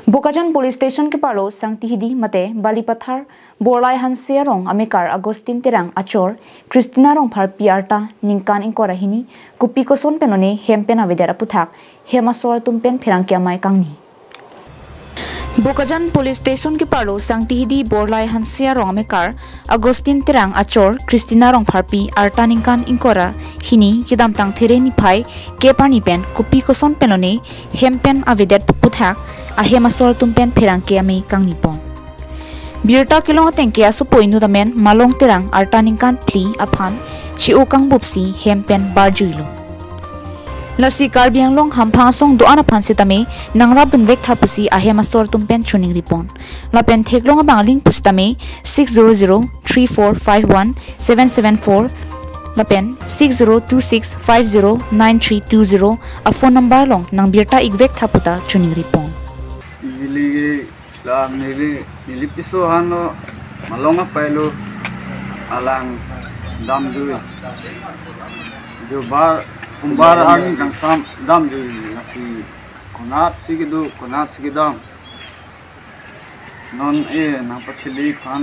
Bokajan Police Station ke palo sang tihidi mate Balipathar Borlai Hansia rong Amikar Agustin Terang Achor Christina rong phar piarta ningkan ingkora hini kupi koson penone hempen avedera puthak hemasor tumpen pherangkia mai kangni Bokajan Police Station ke palo sang tihidi Borlai Hansia rong Amikar Agustin Terang Achor Christina rong phar pi arta ningkan ingkora hini kidam tang there ni phai ke parni pen kupi koson penone hempen aveder puthak ahema sol tumpen pherangke ami kangnipon birta kilong tengke asu poinu damen malong terang artaningkan pli aphan chiu kang bupsi hempen barjuilo lasi karbiang long hamphang song doana phansi tame nangra bunvek thapusi ahema sol tumpen chuning ripon lapen theklong bangling pustame 6003451774 lapen 6026509320 a phone number long nang birta igvek thaputa chuning ripon nili piso hano malonga pailo alang damjui bar arni kang sam damjui nasi konat sigidam non na pachili khan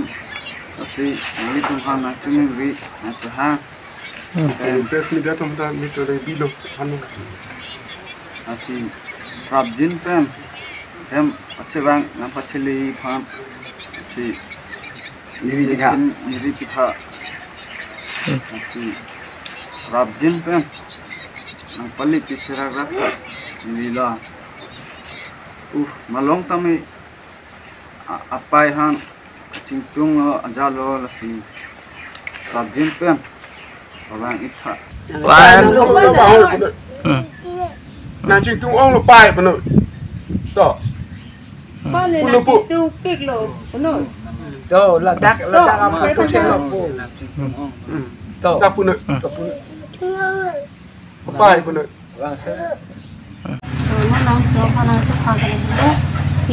nasi nili tum khan na chumi ri na cha press media tum da meter bilo hanu nasi rabjin pen hem अच्छे बांग ना पछली फान सी निरी पिठा सी राबजिन पे ना पल्ली पिसरा रा नीला मलोंग तमे अपाय हान चिंगतुंग अजालो लसी राबजिन पे बांग इठा ना चिंगतुंग ong lo pai panu to Pale na tu piglo, no. To ledak apa tu cakap pun. To. Tak pun. Apa pun. Nang itu pana tu pakai dia.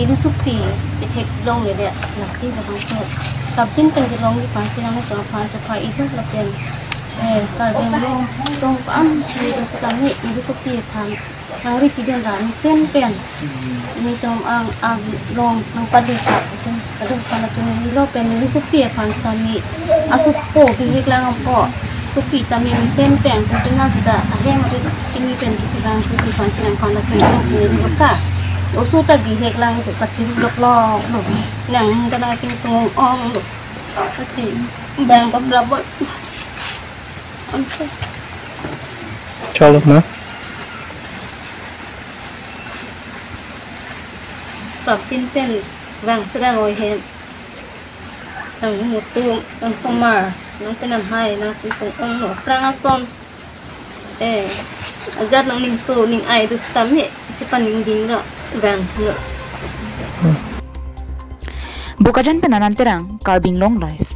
Ini tu pi, tek long ni dia. Nasi dah bangsa. Sabjin pengen long ni pasti nama tu pan tu pai itu lepas. Kalau long song am, ini tu kami ini tu pi pan. Nang ri pidon ram sen pen. Ini tom ang long nang padika sen kadang kana tu ni lo pen ni supi pan kami asup po bihik lang po supi kami sen pen kena sudah ahem ini pen kita lang supi pan sen kana tu ni ka usu ta bihik lang tu kacil lo nang kana ting tung ong pasti bang berapa Chalo na. Tin pen vàng sedang ngồi hem ang một tu ang somar nang penam hai nang tung ang no prangason ajat nang ning so ning ai tu stam he cepan ning ding ro vàng no Bokajan penanan terang Karbing Long Life